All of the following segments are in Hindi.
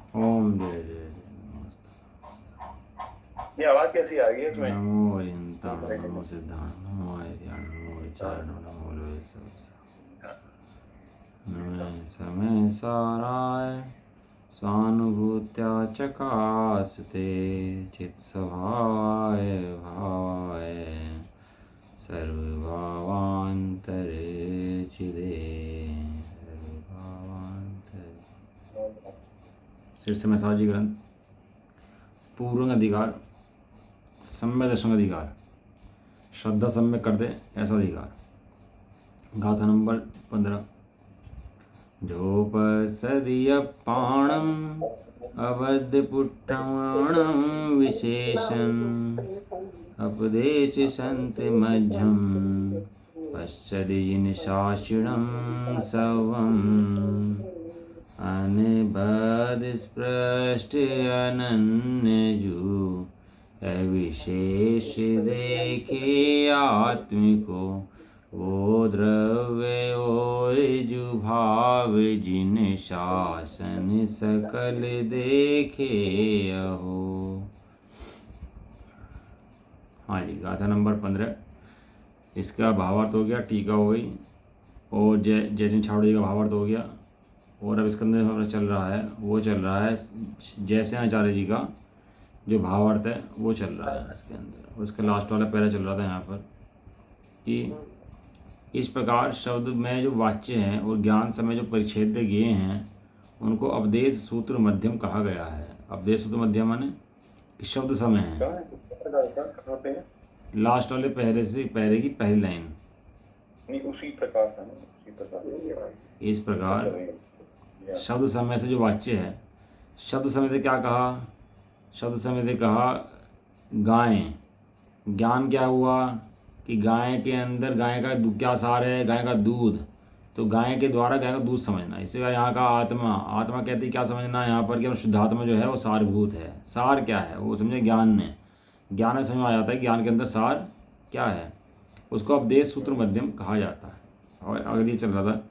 ओम जय जय जय ये आवाज कैसी आ रही है तुम्हें? नमो अरिहंताण नमो सिद्धाण नमो आर्याण नमो विचारण नमो लोय नमः समय साराय स्वानुभूत्या चकासते चित्स्वभावाय भावाय सर्वभावान्तरे चिदे सर्वभावान्तरे। शीर्ष में साजी ग्रंथ पूर्ण अधिकार सम्य दर्शन अधिकार श्रद्धा सम्य कर दे ऐसा अधिकार। गाथा नंबर 15। जोपसदीयपाणम अवध्यपुट्टमाणम विशेषण अपदेश संत मध्यम पश्चदिन शासिणम सवम अनबद स्पृष्ट अनन्यजू अविशेष देखे आत्मिको वो द्रव्य और जुभाव जिन शासन सकल देखे अहो। हाँ जी, गाथा नंबर 15। इसका भावार्थ हो गया, टीका हो गई और जय छावड़ी का भावार्थ हो गया। और अब इसके अंदर चल रहा है जैसे आचार्य जी का जो भावार्थ है वो चल रहा है इसके अंदर। और इसका लास्ट वाला पैरा चल रहा था यहाँ पर कि इस प्रकार शब्द में जो वाच्य हैं और ज्ञान समय जो परिच्छेद गए हैं उनको अपदेश सूत्र मध्यम कहा गया है। अपदेश सूत्र मध्यम माने कि शब्द समय है। लास्ट वाले पहरे की पहली लाइन उसी प्रकार इस प्रकार शब्द समय से जो वाच्य है, शब्द समय से क्या कहा? शब्द समय से कहा गायें। ज्ञान क्या हुआ कि गाय के अंदर गाय का क्या सार है? गाय का दूध। तो गाय के द्वारा गाय का दूध समझना। इसी का यहाँ का आत्मा कहती है क्या समझना यहाँ पर कि शुद्धात्मा जो है वो सारभूत है। सार क्या है वो समझे ज्ञान में समझ आ जाता है। ज्ञान के अंदर सार क्या है उसको अपदेश सूत्र मध्यम कहा जाता है। और अगली चल रहा था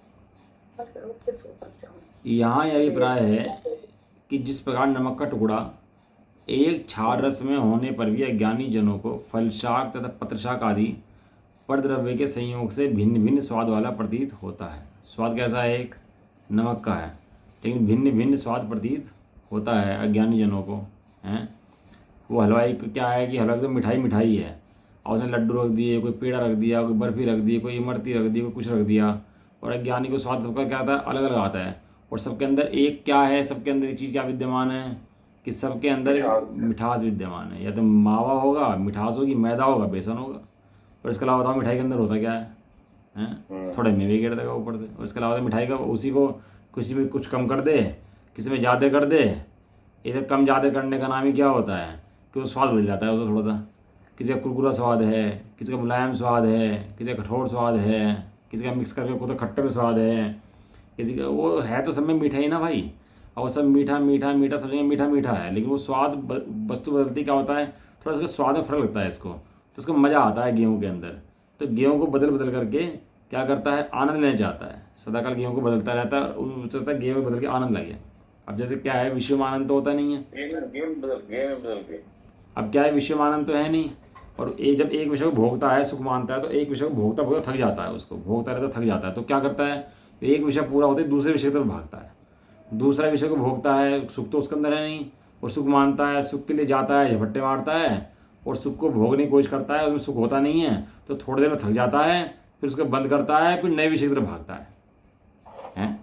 यहाँ यह अभिप्राय है कि जिस प्रकार नमक का टुकड़ा एक क्षार रस में होने पर भी अज्ञानी जनों को फलशाक तथा पत्रशाक आदि परद्रव्य के संयोग से भिन्न भिन्न स्वाद वाला प्रतीत होता है। स्वाद कैसा है? एक नमक का है, लेकिन भिन्न भिन्न स्वाद प्रतीत होता है अज्ञानी जनों को। हैं वो हलवाई क्या है कि हलवा तो मिठाई है और उसने लड्डू रख दिए, कोई पेड़ा रख दिया, कोई बर्फ़ी रख दी, कोई इमरती रख दी, कोई कुछ रख दिया। और अज्ञानी को स्वाद सबका क्या आता है? अलग अलग आता है। और सबके अंदर एक क्या है? सबके अंदर एक चीज़ क्या विद्यमान है कि सबके अंदर मिठास विद्यमान है। या तो मावा होगा, मिठास होगी, मैदा होगा, बेसन होगा। और इसके अलावा बताओ मिठाई के अंदर होता क्या है? थोड़े मेवे गिर देगा ऊपर से। और इसके अलावा मिठाई का उसी को किसी में कुछ कम कर दे, किसी में ज़्यादा कर दे। इधर कम ज़्यादा करने का नाम ही क्या होता है कि वो स्वाद बदल जाता है। वो तो थोड़ा सा किसी का कुरकुरा स्वाद है, किसी का मुलायम स्वाद है, किसी का कठोर स्वाद है, किसी का मिक्स करके कोई तो खट्टे में स्वाद है, किसी का वो है तो सब में मीठा ही ना भाई। और वो सब मीठा समझेंगे मीठा है, लेकिन वो स्वाद वस्तु बदलती क्या होता है? थोड़ा सा स्वाद में फ़र्क लगता है इसको, तो उसको मज़ा आता है गेहूँ के अंदर। तो गेहूँ को बदल करके क्या करता है? आनंद लेना चाहता है। सदाकाल गेहूँ को बदलता रहता है और सोचता है गेहूँ बदल के आनंद लगे। अब जैसे क्या है, विश्व में आनंद तो होता नहीं है। अब क्या है, विश्व में आनंद तो है नहीं। और जब एक विषय को भोगता है, सुख मानता है, तो एक विषय को भोगता थक जाता है। उसको भोगता रहता थक जाता है, तो क्या करता है? एक विषय पूरा होते दूसरे विषय की तरफ भागता है। दूसरा विषय को भोगता है, सुख तो उसके अंदर है नहीं, और सुख मानता है, सुख के लिए जाता है, झपट्टे मारता है और सुख को भोगने की कोशिश करता है। उसमें सुख होता नहीं है, तो थोड़ी देर में थक जाता है, फिर उसको बंद करता है, फिर नए विषय की तरफ भागता है।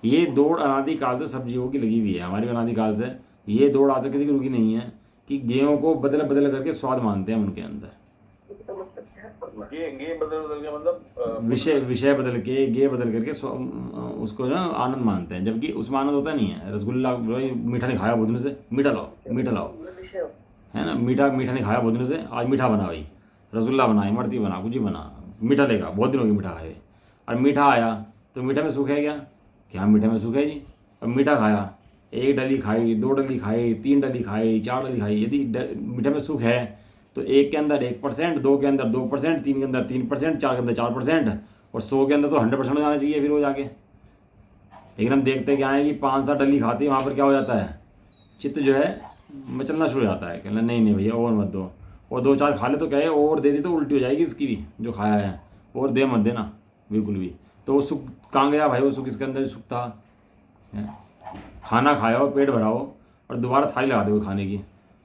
ये दौड़ अनादिकाल से सब जीवों की लगी हुई है। हमारी अनादिकाल से ये दौड़ आज किसी की रुकी नहीं है कि गेहूं को बदल करके स्वाद मानते हैं उनके अंदर। गे बदल के मतलब विषय बदल के गे बदल करके उसको ना आनंद मानते हैं, जबकि उसमें आनंद होता नहीं है। रसगुल्ला मीठा नहीं खाया बहुत दिनों से, मीठा लाओ है ना। मीठा नहीं खाया बहुत दिनों से, आज मीठा बना भाई, रसगुल्ला बना, इमरती बना, कुछ ही बना, मीठा लेगा, बहुत दिनों की मीठा खाए। और मीठा आया तो मीठा में सुख है क्या मीठा में सुख है जी। अब मीठा खाया, एक डली खाई, 2 डली खाई, 3 डली खाई, 4 डली खाई। यदि मीठे में सुख है तो 1 के अंदर 1%, 2 के अंदर 2%, 3 के अंदर 3%, 4 के अंदर 4% और 100 के अंदर तो 100% हो जाना चाहिए फिर वो जाके। लेकिन हम देखते क्या है कि 5-7 डली खाती है, वहाँ पर क्या हो जाता है? चित्त जो है मचलना शुरू हो जाता है, कहना नहीं नहीं भैया और मत दो, और 2-4 खा ले तो क्या है, और दे दी तो उल्टी हो जाएगी इसकी भी जो खाया है, और दे मत देना बिल्कुल भी। तो वो सुख कहाँ गया भाई, वो सुख इसके अंदर सुख था। खाना खाया हो, पेट भरा हो, और दोबारा थाली लगा दो खाने की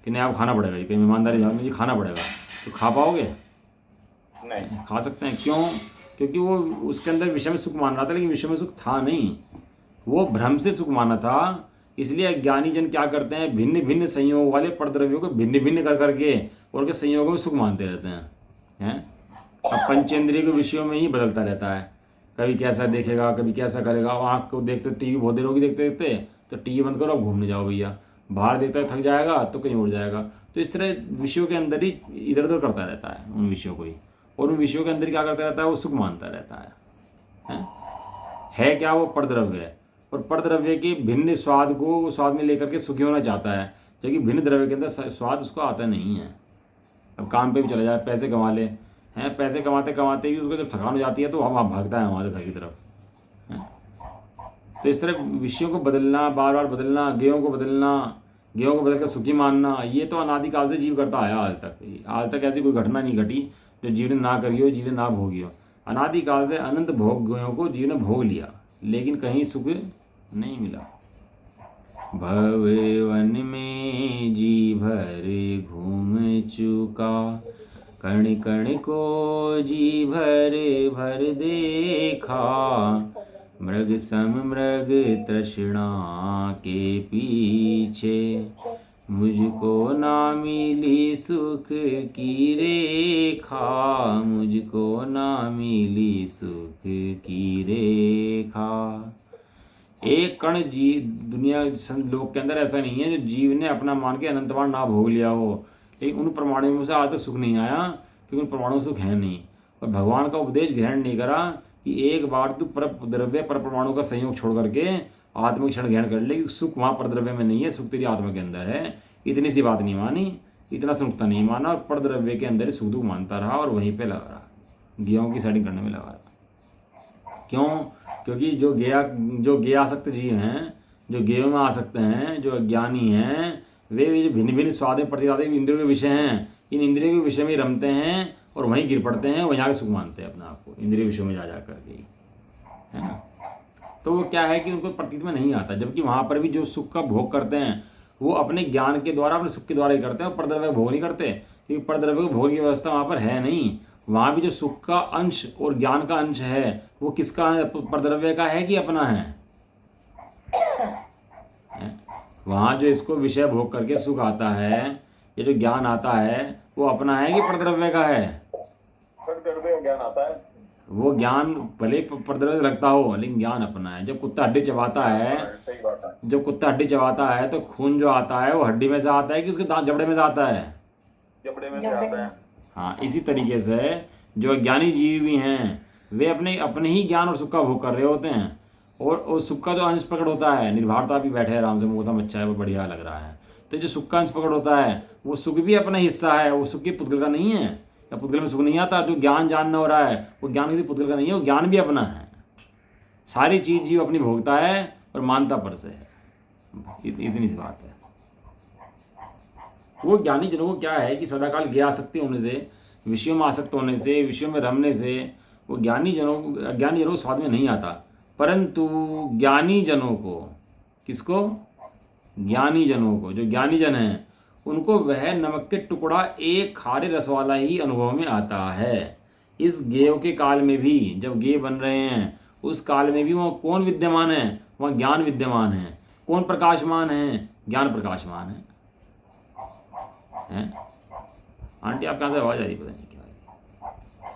कि नहीं आप खाना पड़ेगा, ये कहीं ईमानदारी जाओ मुझे खाना पड़ेगा, तो खा पाओगे? नहीं। खा सकते हैं, क्यों? क्योंकि वो उसके अंदर विषय में सुख मान रहा था, लेकिन विषय में सुख था नहीं, वो भ्रम से सुख माना था। इसलिए अज्ञानी जन क्या करते हैं, भिन्न भिन्न संयोग वाले परद्रव्यों को भिन्न भिन्न कर करके और उनके संयोगों में सुख मानते रहते हैं। अब पंचेंद्रिय के विषयों में ही बदलता रहता है, कभी कैसा देखेगा, कभी कैसा करेगा। आँख को देखते टीवी बहुत देर होगी देखते देखते, तो टीवी बंद करो, घूमने जाओ भैया, बाहर देखता थक जाएगा तो कहीं उड़ जाएगा। तो इस तरह विषयों के अंदर ही इधर उधर करता रहता है उन विषयों को ही, और उन विषयों के अंदर क्या करता रहता है, वो सुख मानता रहता है क्या वो परद्रव्य है, और परद्रव्य के भिन्न स्वाद को वो स्वाद में लेकर के सुखी होना चाहता है, जबकि भिन्न द्रव्य के अंदर स्वाद उसको आता नहीं है। अब काम पे भी चला जाए, पैसे कमा ले हैं, पैसे कमाते कमाते भी उसको जब थकान हो जाती है तो वहाँ भागता है हमारे घर की तरफ है। तो इस तरह विषयों को बदलना, बार बार बदलना, गेयों को बदलना, गेयों को बदल कर सुखी मानना, ये तो अनादिकाल से जीव करता आया आज तक ऐसी कोई घटना नहीं घटी जो जीव ने ना करी हो, जीव ने ना भोगी हो। अनादिकाल से अनंत भोगों को जीव ने भोग लिया, लेकिन कहीं सुख नहीं मिला। भवन में जी भर घूम चुका, कण कण को जी भर देखा, मृग सम मृग तृष्णा के पीछे, मुझको ना मिली सुख की रेखा, मुझको ना मिली सुख की रेखा। एक कण जीव दुनिया लोक के अंदर ऐसा नहीं है जो जीव ने अपना मान के अनंत बार ना भोग लिया हो, लेकिन उन परमाणुओं से आज तक सुख नहीं आया, क्योंकि उन परमाणु सुख है नहीं। और भगवान का उपदेश ग्रहण नहीं करा कि एक बार तू पर द्रव्य पर परमाणु का संयोग छोड़ करके आत्मिक क्षण ग्रहण कर ले, कि सुख वहाँ पर द्रव्य में नहीं है, सुख तेरी आत्मा के अंदर है। इतनी सी बात नहीं मानी, इतना सुखता नहीं माना, और पर द्रव्य के अंदर ही सुख दुख मानता रहा, और वहीं पे लगा रहा, गेहूँ की सेटिंग करने में लगा रहा। क्यों? क्योंकि जो गेयासक्त जीव हैं, जो गेयों में आ सकते हैं, जो अज्ञानी हैं, वे जो भिन्न भिन्न स्वाद में प्रतिवादी इंद्रियों के विषय हैं, इन इंद्रियों के विषय में रमते हैं और वहीं गिर पड़ते हैं, वहीं आके सुख मानते हैं अपने आप को, इंद्रिय विषयों में जा करके, है ना। तो वो क्या है कि उनको प्रतीत में नहीं आता, जबकि वहाँ पर भी जो सुख का भोग करते हैं वो अपने ज्ञान के द्वारा, अपने सुख के द्वारा ही करते हैं, और परद्रव्य भोग नहीं करते, क्योंकि परद्रव्य भोग की व्यवस्था वहाँ पर है नहीं। वहाँ भी जो सुख का अंश और ज्ञान का अंश है वो किसका है, परद्रव्य का है कि अपना है? वहाँ जो इसको विषय भोग करके सुख आता है, ये जो ज्ञान आता है, वो अपना है कि परद्रव्य का है? परद्रव्य ज्ञान आता है, वो ज्ञान भले परद्रव्य लगता हो, लेकिन ज्ञान अपना है। जब कुत्ता हड्डी चबाता है, सही बात है। जब कुत्ता हड्डी चबाता है तो खून जो आता है वो हड्डी में से आता है कि उसके दांत जबड़े में से आता है? जबड़े में से आता है। हाँ, इसी तरीके से जो ज्ञानी जीव भी हैं वे अपने ही ज्ञान और सुख का भोग कर रहे होते हैं, और सुख का जो अंश प्रकट होता है, निर्भरता भी बैठे आराम से, मौसम अच्छा है, वो बढ़िया लग रहा है, तो जो सुख का अंश प्रकट होता है वो सुख भी अपना हिस्सा है, वो सुख की पुद्गल का नहीं है। या पुद्गल में सुख नहीं आता, जो ज्ञान जानना हो रहा है वो ज्ञान किसी पुद्गल का नहीं है, वो ज्ञान भी अपना है। सारी चीज जीव अपनी भोगता है और मानता पर से है, बस इतनी सी बात है। वो ज्ञानी जनों को क्या है कि सदाकाल ज्ञासक्ति होने से, विषयों में आसक्त होने से, विषयों में रमने से वो अज्ञानी जनों को स्वाद में नहीं आता, परंतु ज्ञानी जनों को, किसको? ज्ञानी जनों को, जो ज्ञानी जन हैं उनको वह नमक के टुकड़ा एक खारे रस वाला ही अनुभव में आता है। इस गेय के काल में भी, जब गेय बन रहे हैं उस काल में भी वहाँ कौन विद्यमान है? वहाँ ज्ञान विद्यमान है। कौन प्रकाशमान है? ज्ञान प्रकाशमान है। आंटी आप कहाँ से आवाज आ रही, पता नहीं क्या है।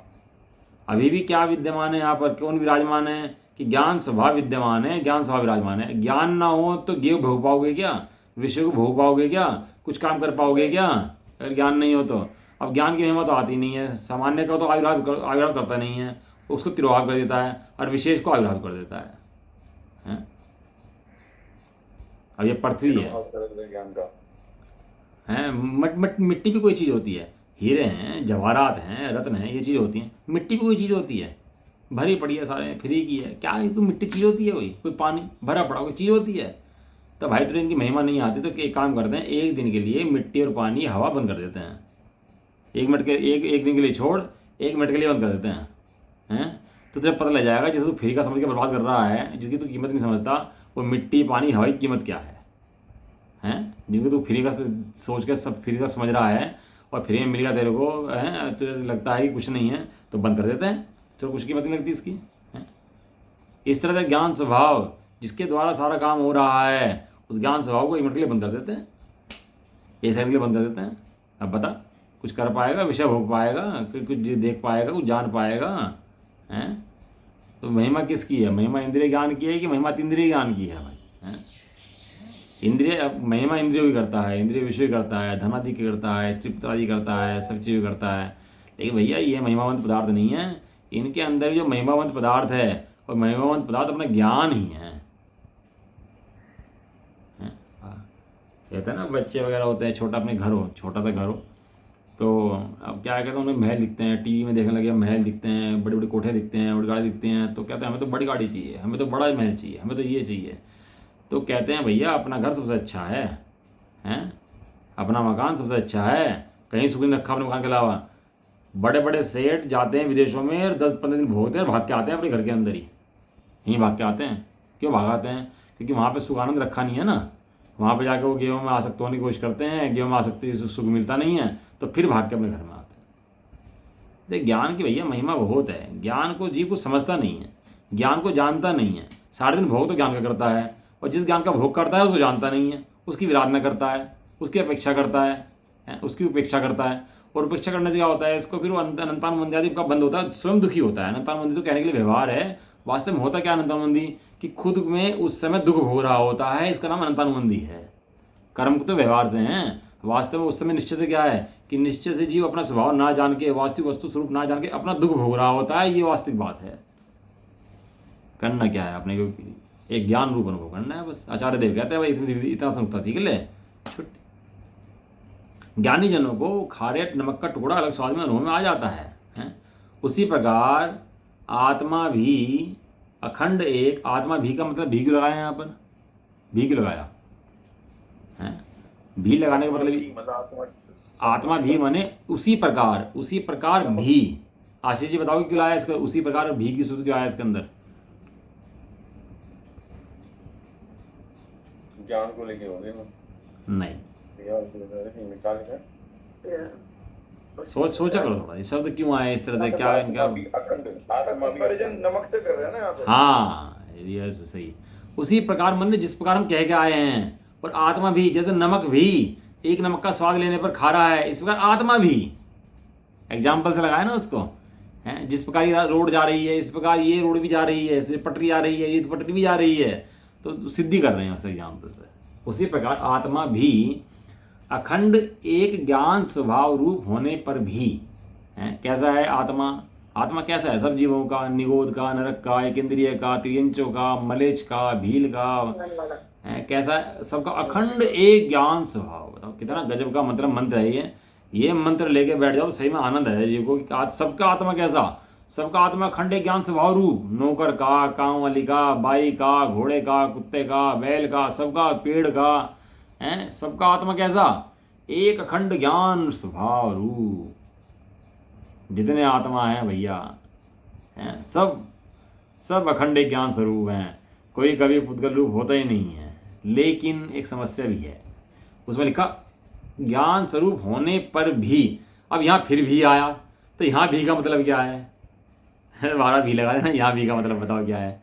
अभी भी क्या विद्यमान है यहाँ पर? कौन विराजमान है? कि ज्ञान स्वभाव विद्यमान है, ज्ञान स्वभाव विराजमान है। ज्ञान ना हो तो गेय भोग पाओगे क्या? विषय को भोग पाओगे क्या? कुछ काम कर पाओगे क्या अगर ज्ञान नहीं हो तो? अब ज्ञान की महिमा तो आती नहीं है। सामान्य का तो आविर्भाव करता नहीं है, उसको तिरोभाव कर देता है, और विशेष को आविर्भाव कर देता है? अब ये पृथ्वी है, मिट्टी भी कोई चीज़ होती है, हीरे हैं, जवाहरात हैं, रत्न हैं, ये चीज़ होती हैं। मिट्टी भी कोई चीज़ होती है, भरी पड़ी है, सारे फ्री की है, क्या है? कोई मिट्टी चीज़ होती है? कोई पानी भरा पड़ा कोई चीज़ होती है? तो भाई तुझे इनकी महिमा नहीं आती तो एक काम करते हैं, एक दिन के लिए मिट्टी और पानी हवा बंद कर देते हैं। एक दिन के लिए छोड़, 1 मिनट के लिए बंद कर देते हैं। तो तुझे पता लग जाएगा जिसे तू फ्री का समझ के बर्बाद कर रहा है, जिसकी तू कीमत नहीं समझता, वो मिट्टी पानी हवा की कीमत क्या है। जिनको तू फ्री का सोच के सब फ्री का समझ रहा है और फ्री में मिल गया तेरे को, तुझे लगता है कि कुछ नहीं है तो बंद कर देते हैं, तो कुछ कीमत नहीं लगती इसकी। इस तरह का ज्ञान स्वभाव जिसके द्वारा सारा काम हो रहा है, उस ज्ञान स्वभाव को 1 मिनट के लिए बंद कर देते हैं, 1 सेकंड के लिए बंद कर देते हैं। अब बता, कुछ कर पाएगा, विषय भोग पाएगा, कुछ देख पाएगा, कुछ जान पाएगा? तो महिमा किसकी है? महिमा इंद्रिय ज्ञान की है कि महिमा तीन्द्रिय ज्ञान की है भाई? इंद्रिय महिमा इंद्रियों की करता है, इंद्रिय विषय करता है, धनादि की करता है, स्त्री पुत्रादि करता है, सब चीज़ करता है। लेकिन भैया ये महिमावंत पदार्थ नहीं है, इनके अंदर जो महिमावंत पदार्थ है और महिमावंत पदार्थ अपना ज्ञान ही है। कहते हैं ना बच्चे वगैरह होते हैं, छोटा अपने घर हो, छोटा सा घर हो, तो अब क्या कहते हैं, उन्हें महल दिखते हैं, टीवी में देखने लगे महल दिखते हैं, बड़े बड़े कोठे दिखते हैं, बड़ी गाड़ी दिखते हैं, तो कहते हैं हमें तो बड़ी गाड़ी चाहिए, हमें तो बड़ा महल चाहिए, हमें तो ये चाहिए। तो कहते हैं भैया अपना घर सबसे अच्छा है, अपना मकान सबसे अच्छा है, कहीं सुख नहीं रखा अपने मकान के अलावा। बड़े बड़े सेठ जाते हैं विदेशों में और 10-15 दिन भोगते हैं और भाग के आते हैं अपने घर के अंदर ही, यहीं भाग के आते हैं। क्यों भागाते हैं? क्योंकि वहाँ पे सुख आनंद रखा नहीं है ना। वहाँ पे जाकर वो गेहूँ में आसक्त होने की कोशिश करते हैं, गेहूँ में आसक्ति सुख मिलता नहीं है, तो फिर भाग के अपने घर में आते हैं। तो ज्ञान की भैया महिमा बहुत है। ज्ञान को जीव कुछ समझता नहीं है, ज्ञान को जानता नहीं है। सारे दिन भोग तो ज्ञान का करता है, और जिस ज्ञान का भोग करता है उसको जानता नहीं है, उसकी विराधना करता है, उसकी अपेक्षा करता है, उसकी उपेक्षा करता है। और उपेक्षा करने से क्या होता है, इसको फिर वो अनंतान मंदी का बंद होता है, स्वयं दुखी होता है। अनंतान मंदी तो कहने के लिए व्यवहार है, वास्तव में होता क्या अनंतान मंदी कि खुद में उस समय दुख भोग रहा होता है, इसका नाम अनंतान मंदी है। कर्म तो व्यवहार से हैं, वास्तव में उस समय निश्चय से क्या है कि निश्चय से जीव अपना स्वभाव ना जान के, वास्तविक वस्तु स्वरूप ना जान के अपना दुख भोग रहा होता है। ये वास्तविक बात है। करना क्या है अपने को? एक ज्ञान रूप अनुभव करना है बस। आचार्य देव कहते हैं भाई इतना संगता सीख ले, छुट्टी। ज्ञानी जनों को खारे नमक का टुकड़ा अलग स्वाद में अनुभव में आ जाता है? उसी प्रकार आत्मा भी अखंड एक, आत्मा भी का मतलब भी क्यों लगाया यहाँ पर? भी क्यों लगाया है? भी लगाने का मतलब आत्मा भी माने उसी प्रकार भी। आशीष जी बताओ क्यों लाया इसका उसी प्रकार भी की सूत्र क्यों आया इसके अंदर? ज्ञान को लेके होंगे नहीं, सोचा करो थोड़ा, ये शब्द क्यों आए इस तरह से, क्या इनका? नमक से कर रहे हैं ना यहाँ पे। हाँ ये सही। उसी प्रकार मन जिस प्रकार हम कह के आए हैं, और आत्मा भी, जैसे नमक भी एक नमक का स्वाद लेने पर खा रहा है, इस प्रकार आत्मा भी। एग्जाम्पल से लगाया ना उसको, है जिस प्रकार ये रोड जा रही है, इस प्रकार ये रोड भी जा रही है, इस पटरी आ रही है, ये पटरी भी जा रही है, तो सिद्धि कर रहे हैं उस एग्जाम्पल से। उसी प्रकार आत्मा भी अखंड एक ज्ञान स्वभाव रूप होने पर भी है। कैसा है आत्मा? आत्मा कैसा है? सब जीवों का, निगोद का, नरक का, एक इंद्रिय का, त्रियंचों का, मलेच का, भील का है, कैसा है? सबका अखंड एक ज्ञान स्वभाव। बताओ कितना गजब का मंत्र है ये मंत्र लेके बैठ जाओ तो सही में आनंद है जी को। सबका आत्मा कैसा? सबका आत्मा अखंड एक ज्ञान स्वभाव रूप। नौकर का, काम वाली का, बाई का, घोड़े का, कुत्ते का, बैल का, सबका, पेड़ का है, सबका आत्मा कैसा? एक अखंड ज्ञान स्वभाव रूप। जितने आत्मा है भैया हैं, सब अखंड एक ज्ञान स्वरूप हैं, कोई कभी पुद्गल रूप होता ही नहीं है। लेकिन एक समस्या भी है, उसमें लिखा ज्ञान स्वरूप होने पर भी। अब यहाँ फिर भी आया, तो यहाँ भी का मतलब क्या है? बारह भी लगा देना, यहाँ भी का मतलब बताओ क्या है?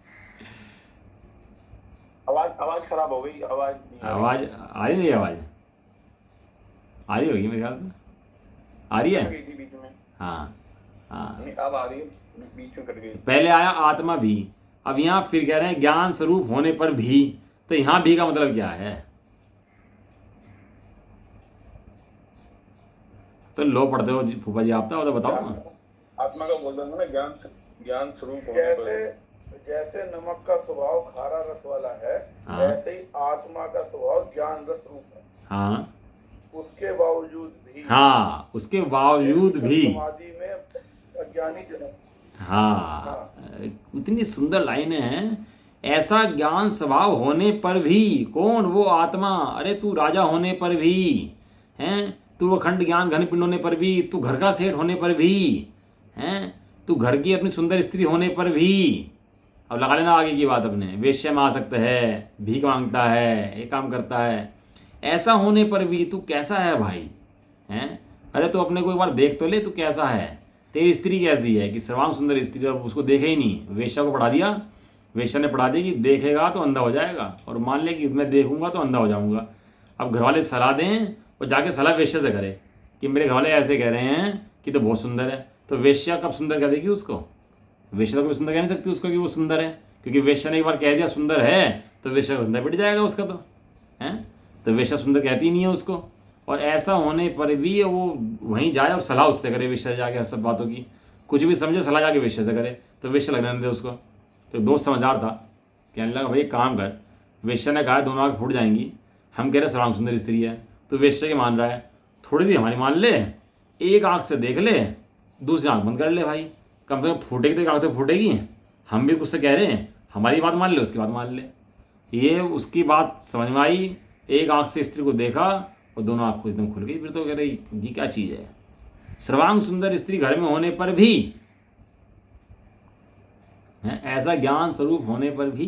आवाज खराब हो गई। आवाज आ रही नहीं? आवाज आ रही होगी मेरे ख्याल से, आ रही है। बीच में हाँ हाँ, अब आ रही है, बीच में कट गई। पहले आया आत्मा भी, अब यहाँ फिर कह रहे हैं ज्ञान स्वरूप होने पर भी, तो यहाँ भी का मतलब क्या है? तो लो पढ़ते हो फूफा जी, आप तो बताओ ना। आत्मा का बोल रहा हूँ ना, ज्ञान स्वरूप होने पर। जैसे नमक का स्वभाव खारा रस वाला है, हाँ। वैसे ही आत्मा का स्वभाव ज्ञान रस रूप है। हाँ, उसके बावजूद भी, हाँ उसके बावजूद भी, समाधि में अज्ञानी जनक। हाँ इतनी सुंदर लाइनें हैं ऐसा ज्ञान स्वभाव होने पर भी, कौन? वो आत्मा। अरे तू राजा होने पर भी हैं, तू अखंड ज्ञान घन पिंड होने पर भी, तू घर का सेठ होने पर भी हैं, तू घर की अपनी सुंदर स्त्री होने पर भी, अब लगा लेना आगे की बात अपने, वेश्या में आसक्त है, भीख मांगता है, ये काम करता है, ऐसा होने पर भी तू कैसा है भाई? हैं? अरे तू अपने को एक बार देख तो ले, तू कैसा है? तेरी स्त्री कैसी है कि सर्वांग सुंदर स्त्री, और उसको देखे ही नहीं, वेश्या को पढ़ा दिया, वेश्या ने पढ़ा दिया कि देखेगा तो अंधा हो जाएगा, और मान ले कि मैं देखूंगा तो अंधा हो जाऊंगा। अब घर वाले सलाह दें और जाके सलाह वेश्या से करे कि मेरे घर वाले ऐसे कह रहे हैं कि तो बहुत सुंदर है, तो वेश्या कब सुंदर कह देगी उसको? वेश्या तो कभी सुंदर कह नहीं सकती उसको कि वो सुंदर है, क्योंकि वेश्या ने एक बार कह दिया सुंदर है तो वेश्या का धंधा पिट जाएगा उसका, तो है, तो वेश्या सुंदर कहती नहीं है उसको। और ऐसा होने पर भी वो वहीं जाए और सलाह उससे करे, वेश्या से जाके हर सब बातों की, कुछ भी समझे सलाह जाके वेश्या से करे, तो वेश्या लगने नहीं दे उसको। तो दोस्त समझदार था, कहने लगा भाई एक काम कर, वेश्या ने कहा दोनों आँख फूट जाएंगी, हम कह रहे सर्वांग सुंदर स्त्री है, तो वेश्या के मान रहा है, थोड़ी सी हमारी मान ले, एक आँख से देख ले, दूसरी आँख बंद कर ले भाई, कम से कम फूटेगी तो एक आँख तो फूटेगी, हम भी कुछ से कह रहे हैं, हमारी बात मान ले, उसकी बात मान ले। ये उसकी बात समझ में आई, एक आँख से स्त्री को देखा और दोनों आँख को एकदम खुल गई, फिर तो कह रही ये क्या चीज़ है? सर्वांग सुंदर स्त्री घर में होने पर भी है, ऐसा ज्ञान स्वरूप होने पर भी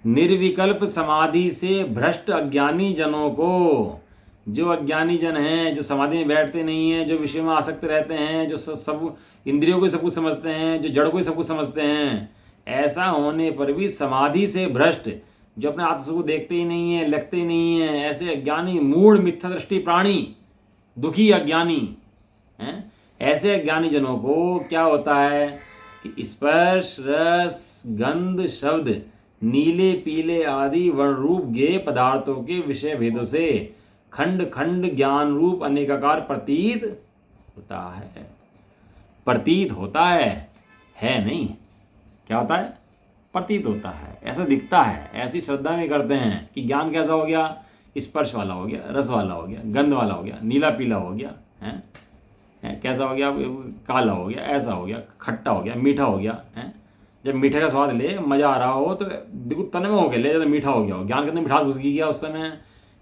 निर्विकल्प समाधि से भ्रष्ट अज्ञानी जनों को, जो अज्ञानी जन हैं, जो समाधि में बैठते नहीं हैं, जो विषय में आसक्त रहते हैं, जो सब इंद्रियों को सब कुछ समझते हैं, जो जड़ को सब कुछ समझते हैं, ऐसा होने पर भी समाधि से भ्रष्ट, जो अपने आत्मा को देखते ही नहीं है, लगते ही नहीं है, ऐसे अज्ञानी मूढ़ मिथ्या दृष्टि प्राणी, दुखी अज्ञानी हैं, ऐसे अज्ञानी जनों को क्या होता है कि स्पर्श रस गंध शब्द नीले पीले आदि वर्ण रूप गेय पदार्थों के विषय भेदों से खंड खंड ज्ञान रूप अनेकाकार प्रतीत होता है। प्रतीत होता है नहीं, क्या होता है? प्रतीत होता है, ऐसा दिखता है, ऐसी श्रद्धा में करते हैं कि ज्ञान कैसा हो गया, स्पर्श वाला हो गया, रस वाला हो गया, गंध वाला हो गया, नीला पीला हो गया, है कैसा हो गया, काला हो गया, ऐसा हो गया, खट्टा हो गया, मीठा हो गया, है। जब मीठे का स्वाद ले, मज़ा आ रहा हो तो बिल्कुल तन में होके ले, जब मीठा हो गया हो, ज्ञान के अंदर मिठास घुस गया उस समय,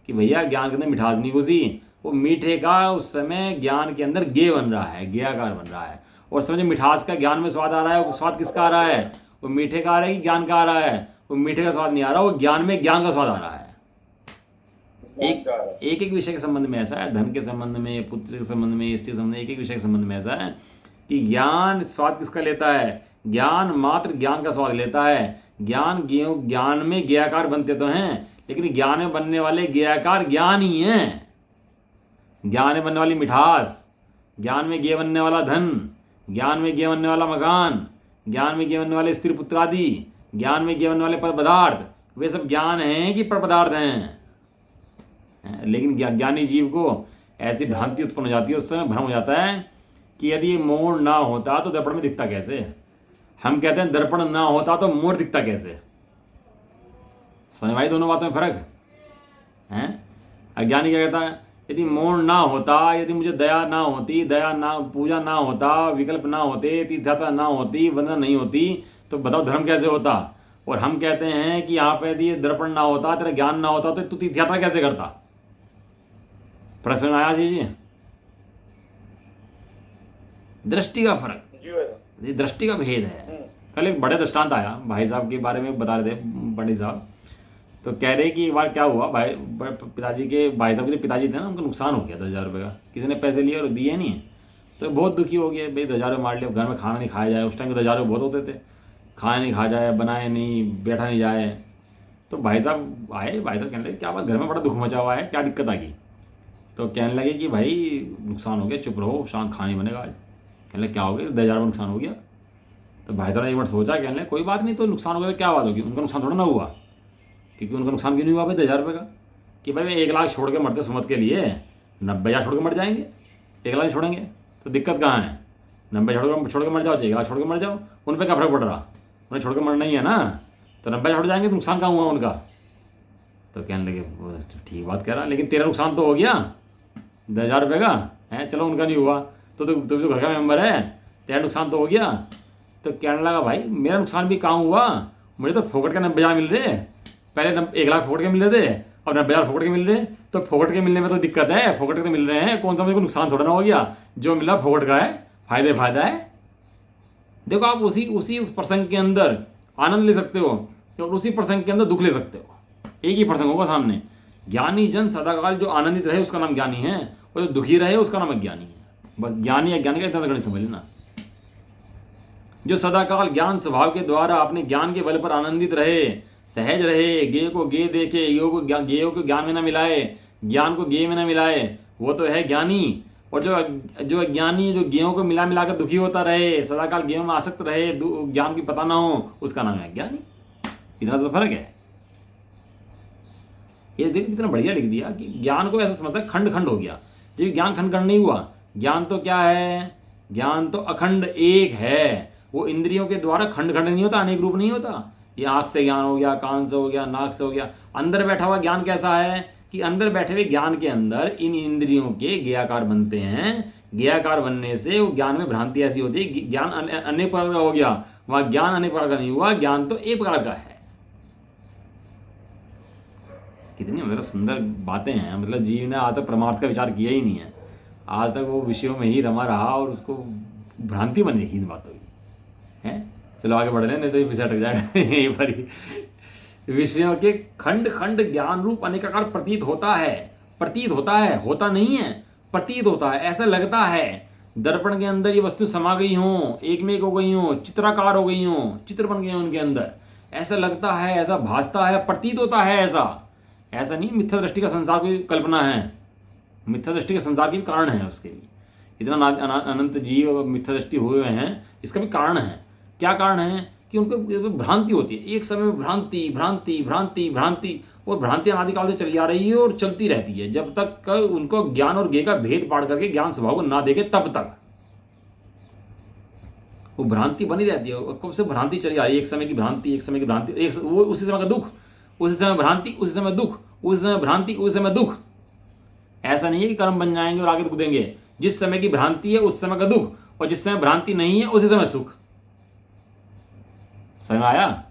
कि भैया ज्ञान के अंदर मिठास नहीं घुसी, वो मीठे का उस समय ज्ञान के अंदर गे बन रहा है, गेयाकार बन रहा है, और समझे मिठास का ज्ञान में स्वाद आ रहा है, वो स्वाद किसका आ रहा है? वो मीठे का आ रहा है कि ज्ञान का आ रहा है? वो मीठे का स्वाद नहीं आ रहा, वो ज्ञान में ज्ञान का स्वाद आ रहा है। एक विषय के संबंध में ऐसा है, धन के संबंध में, पुत्र के संबंध में, स्त्री के संबंध में, एक विषय के संबंध में ऐसा है कि ज्ञान स्वाद किसका लेता है? ज्ञान मात्र ज्ञान का स्वाद लेता है। ज्ञान में ज्ञाकार बनते तो हैं, लेकिन ज्ञान में बनने वाले ज्ञाकार ज्ञान ही हैं। ज्ञान में बनने वाली मिठास, ज्ञान में ज्ञ बनने वाला धन, ज्ञान में ज्ञ बनने वाला मकान, ज्ञान में ज्ञ बनने वाले स्त्री पुत्र आदि, ज्ञान में ज्ञ बनने वाले पद पदार्थ, वे सब ज्ञान हैं कि पर पदार्थ हैं। लेकिन ज्ञानी जीव को ऐसी भ्रांति उत्पन्न हो जाती है, उस समय भ्रम हो जाता है कि यदि ये मोड़ ना होता तो दर्पण में दिखता कैसे। हम कहते हैं दर्पण ना होता तो मोड़ दिखता कैसे। समझ भाई दोनों बातों में फर्क है। अज्ञानी क्या कहता है, यदि मोड़ ना होता, यदि मुझे दया ना होती, दया ना, पूजा ना होता, विकल्प ना होते, तीर्थयात्रा ना होती, वंदना नहीं होती, तो बताओ धर्म कैसे होता। और हम कहते हैं कि यहाँ पे यदि दर्पण ना होता, तेरा ज्ञान ना होता, तो तू तीर्थयात्रा कैसे करता। प्रश्न आया जी, दृष्टि का फर्क, ये दृष्टि का भेद है। कल एक बड़े दृष्टांत आया, भाई साहब के बारे में बता रहे थे बड़े साहब, तो कह रहे कि एक बार क्या हुआ, भाई पिताजी के, भाई साहब के जो पिताजी थे ना, उनको नुकसान हो गया 10,000 रुपये का, किसी ने पैसे लिए और दिए नहीं, तो बहुत दुखी हो गए, भाई 10,000 मार लिया, घर में खाना नहीं खाया जाए, उस टाइम में 10,000 बहुत होते थे, खाना नहीं खा जाए, बनाए नहीं, बैठा नहीं जाए। तो भाई साहब आए, भाई साहब कहने लगे क्या बात, घर में बड़ा दुख मचा हुआ है, क्या दिक्कत आ गई। तो कहने लगे कि भाई नुकसान हो गया, चुप रहो, शांत, खाना नहीं बनेगा आज। कहने लगे क्या हो गया, 10,000 का नुकसान हो गया। तो भाई साहब एक बार सोचा, कहने लगे कोई बात नहीं, तो नुकसान हो गया तो क्या बात होगी, उनका नुकसान थोड़ा ना हुआ, क्योंकि उनका नुकसान क्यों नहीं हुआ भाई 10,000 रुपये का, कि भाई मैं 1 लाख छोड़ के मरते सुमत के लिए 90,000 छोड़ के मर जाएंगे, 1 लाख छोड़ेंगे तो दिक्कत कहाँ है। 90 छोड़ के मर जाओ, 1 लाख छोड़ के मर जाओ, उन पर क्या फर्क पड़ रहा, उन्हें छोड़ के मरना ही है ना, तो 90 छोड़ जाएंगे तो नुकसान कहाँ हुआ उनका। तो कहने लगे ठीक बात कह रहा, लेकिन तेरा नुकसान तो हो गया 10,000 रुपये का है, चलो उनका नहीं हुआ, तो तो घर का मेंबर है, तेरा नुकसान तो हो गया। तो कहने लगा भाई मेरा नुकसान भी कहाँ हुआ, मुझे तो फोकट के 90,000 मिल रहे हैं। पहले 1 लाख फोकट के मिल रहे थे, अब 90,000 फोकट के मिल रहे हैं। तो फोकट के मिलने में तो दिक्कत है, फोकट के तो मिल रहे हैं, कौन सा मुझे को नुकसान थोड़ा ना हो गया। जो मिला फोकट का है, फायदा है। देखो आप उसी प्रसंग के अंदर आनंद ले सकते हो और उसी प्रसंग के अंदर दुख ले सकते हो। एक ही प्रसंग होगा सामने। ज्ञानी जन सदाकाल जो आनंदित रहे उसका नाम ज्ञानी है, और जो दुखी रहे उसका नाम अज्ञानी है। बस ज्ञानी अज्ञानी का इतना गणित समझ लेना। जो सदाकाल ज्ञान स्वभाव के द्वारा अपने ज्ञान के बल पर आनंदित रहे, सहज रहे, गेय को गेय देखे, गेय को ज्ञान में न मिलाए, ज्ञान को गेय में न मिलाए, वो तो है ज्ञानी। और जो अज्ञानी जो गेयों को मिला कर दुखी होता रहे, सदाकाल गेयों में आसक्त रहे, ज्ञान की पता ना हो, उसका नाम है अज्ञानी। इतना सा फर्क है। ये देख कितना बढ़िया लिख दिया कि ज्ञान को ऐसा समझता है खंड खंड हो गया। जब ज्ञान खंड खंड नहीं हुआ, ज्ञान तो क्या है, ज्ञान तो अखंड एक है। वो इंद्रियों के द्वारा खंड खंड नहीं होता, अनेक रूप नहीं होता। ये आंख से ज्ञान हो गया, कान से हो गया, नाक से हो गया। अंदर बैठा हुआ ज्ञान कैसा है कि अंदर बैठे हुए ज्ञान के अंदर इन इंद्रियों के ज्ञाकार बनते हैं। ज्ञाकार बनने से वो ज्ञान में भ्रांति ऐसी होती है, ज्ञान अनेक प्रकार का हो गया, वहां ज्ञान अनेक प्रकार का नहीं हुआ, ज्ञान तो एक प्रकार का है। कितनी मतलब सुंदर बातें हैं। मतलब जीव ने आज तक परमार्थ का विचार किया ही नहीं है, आज तक वो विषयों में ही रमा रहा और उसको भ्रांति बन गई इन बातों की है। चलो आगे बढ़ रहे हैं, नहीं तो ये विषय अटक जाएगा यहीं पर ही। विषयों के खंड खंड ज्ञान रूप अनेकाकार प्रतीत होता है। प्रतीत होता है, होता नहीं है, प्रतीत होता है, ऐसा लगता है। दर्पण के अंदर ये वस्तु समा गई हो, एक में एक हो गई हो, चित्राकार हो गई हो, चित्र बन गए हो उनके अंदर, ऐसा लगता है, ऐसा भासता है, प्रतीत होता है। ऐसा नहीं मिथ्या दृष्टि का संसार की कल्पना है, मिथ्या दृष्टि के संसार की भी कारण है उसके भी। इतना अनंत जीव मिथ्या दृष्टि हुए हैं, इसका भी कारण है। क्या कारण है कि उनको भ्रांति होती है, एक समय में भ्रांति भ्रांति भ्रांति भ्रांति, और भ्रांति अनादिकाल से चली आ रही है और चलती रहती है जब तक उनको ज्ञान और ज्ञेय का भेद पाड़ करके ज्ञान स्वभाव को ना देखे, तब तक वो भ्रांति बनी रहती है। कब से भ्रांति चली आ रही है, एक समय की भ्रांति, एक समय की भ्रांति, वो उसी समय का दुख, उसी समय भ्रांति, उसी समय दुख, उसी समय भ्रांति, उसी समय दुख। ऐसा नहीं है कि कर्म बन जाएंगे और आगे दुख देंगे। जिस समय की भ्रांति है उस समय का दुख, और जिस समय भ्रांति नहीं है उसी समय सुख। समझ में आया?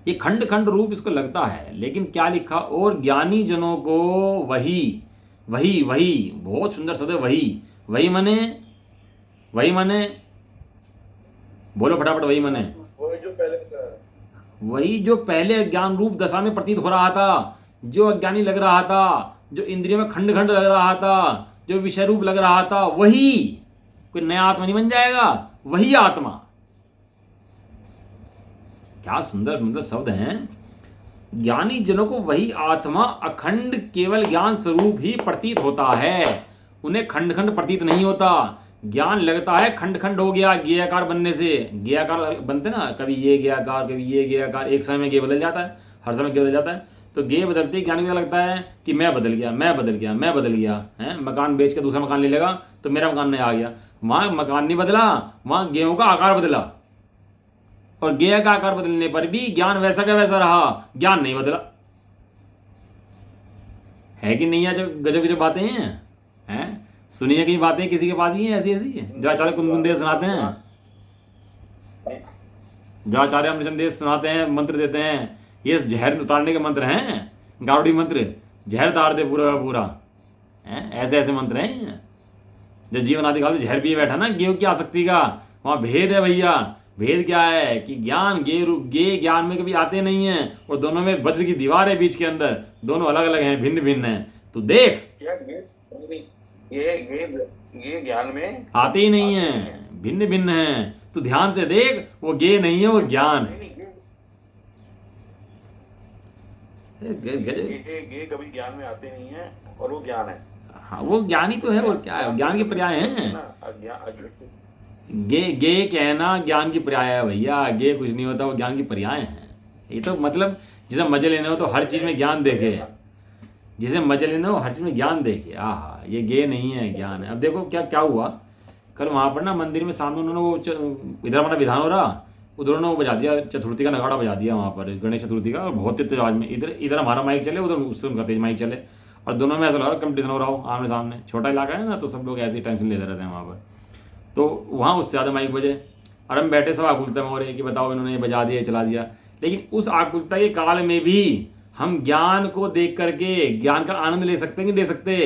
ये खंड खंड रूप इसको लगता है, लेकिन क्या लिखा, और ज्ञानी जनों को वही वही वही, बहुत सुंदर शब्द है वही। वही मने बोलो फटाफट, वही मने वही जो पहले ज्ञान रूप दशा में प्रतीत हो रहा था, जो अज्ञानी लग रहा था, जो इंद्रियों में खंड खंड लग रहा था, जो विषय रूप लग रहा था, वही। कोई नया आत्मा नहीं बन जाएगा, वही आत्मा। क्या सुंदर सुंदर शब्द हैं। ज्ञानी जनों को वही आत्मा अखंड केवल ज्ञान स्वरूप ही प्रतीत होता है, उन्हें खंड खंड प्रतीत नहीं होता। ज्ञान लगता है खंड खंड हो गया ज्ञेयाकार बनने से। ज्ञेयाकार बनते ना, कभी ये ज्ञेयाकार, कभी ये ज्ञेयाकार, एक समय में ज्ञेय बदल जाता है, हर समय ज्ञेय बदल जाता है। तो ज्ञेय बदलते ही ज्ञानी को लगता है कि मैं बदल गया, मैं बदल गया, मैं बदल गया है। मकान बेच के दूसरा मकान ले लेगा तो मेरा मकान नहीं आ गया। वहां मकान नहीं बदला, वहां गेहूं का आकार बदला, और ज्ञेय का आकार बदलने पर भी ज्ञान वैसा का वैसा रहा, ज्ञान नहीं बदला। है कि नहीं है? जब गजब गजब बातें हैं, सुनिए कहीं बातें किसी के पास ही है ऐसी ऐसी जो आचार्य कुंदकुंदेव सुनाते हैं, जो आचार्य अमृतचंदेव सुनाते हैं, मंत्र देते हैं। ये जहर उतारने के मंत्र हैं, गावड़ी मंत्र, जहर उतार दे पूरा पूरा है। ऐसे ऐसे मंत्र हैं। जब जीवन आदि काल से जहर पिए बैठा ना गेहूं की आसक्ति का, वहां भेद है भैया। भेद क्या है कि ज्ञान गे ज्ञान में कभी आते नहीं है, और दोनों में वज्र की दीवार है बीच के अंदर, दोनों अलग अलग हैं, भिन्न भिन्न हैं। तो देख ये ज्ञान में आते ही नहीं है, भिन्न भिन्न हैं। तो ध्यान से देख, वो गे नहीं है, वो ज्ञान है। ये कभी ज्ञान में आते नहीं है और वो ज्ञान है। हाँ, वो ज्ञानी तो है, और क्या है, ज्ञान के पर्याय हैं। गे कहना ज्ञान की पर्याय है भैया। गे कुछ नहीं होता, वो ज्ञान की पर्याय हैं। ये तो मतलब जिसे मजे लेने हो तो हर चीज में ज्ञान देखे, जिसे मजे लेने हो हर चीज में ज्ञान देखे। आहा, ये गे नहीं है, ज्ञान है। अब देखो क्या क्या हुआ कल वहां पर ना मंदिर में सामने उन्होंने वो इधर हमारा विधान हो रहा, उधर उन्होंने वो बजा दिया, चतुर्थी का नगाड़ा बजा दिया वहाँ पर, गणेश चतुर्थी का, और बहुत तेज आवाज में। इधर हमारा माइक चले, उधर उससे उनका तेज माइक चले, और दोनों में ऐसा लग रहा कंपटीशन हो रहा हो आमने सामने। छोटा इलाका है ना, तो सब लोग ऐसे ही टेंशन लेते रहते हैं वहाँ पर। तो वहाँ उससे ज़्यादा माइक बजे। और हम बैठे सब आकुलता में हो रहे हैं कि बताओ इन्होंने ये बजा दिया चला दिया। लेकिन उस आकुलता के काल में भी हम ज्ञान को देख करके ज्ञान का आनंद ले सकते हैं कि ले सकते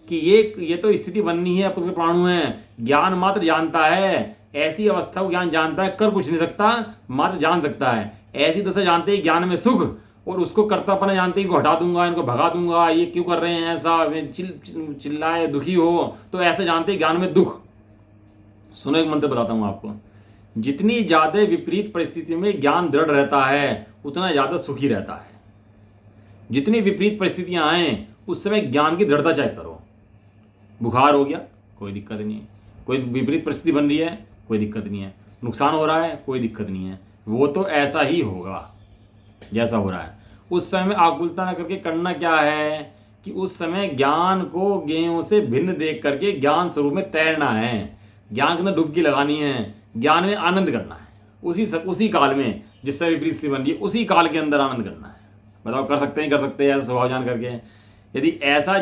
कि ये तो स्थिति बननी है, पुत्र प्राणु है, ज्ञान मात्र जानता है, ऐसी अवस्था को ज्ञान जानता है, कर कुछ नहीं सकता, मात्र जान सकता है। ऐसी दशा जानते ही ज्ञान में सुख, और उसको कर्तापना जानते ही इनको हटा दूंगा, इनको भगा दूंगा, ये क्यों कर रहे हैं ऐसा, चिल्लाए दुखी हो, तो ऐसे जानते ही ज्ञान में दुख। सुनो एक मंत्र बताता हूँ आपको। जितनी ज्यादा विपरीत परिस्थिति में ज्ञान दृढ़ रहता है उतना ज्यादा सुखी रहता है। जितनी विपरीत परिस्थितियां आए उस समय ज्ञान की दृढ़ता चेक करो। बुखार हो गया, कोई दिक्कत नहीं है, कोई विपरीत परिस्थिति बन रही है, कोई दिक्कत नहीं है, नुकसान हो रहा है, कोई दिक्कत नहीं है, वो तो ऐसा ही होगा जैसा हो रहा है। उस समय में आकुलता न करके करना क्या है कि उस समय ज्ञान को ज्ञेयों से भिन्न देख करके ज्ञान स्वरूप में तैरना है, ज्ञान के अंदर डुबकी लगानी है, ज्ञान में आनंद करना है। उसी काल में जिससे विपरीत स्थिति बन रही है उसी काल के अंदर आनंद करना है। बताओ कर सकते हैं, कर सकते हैं ऐसा स्वभाव जान करके? यदि ऐसा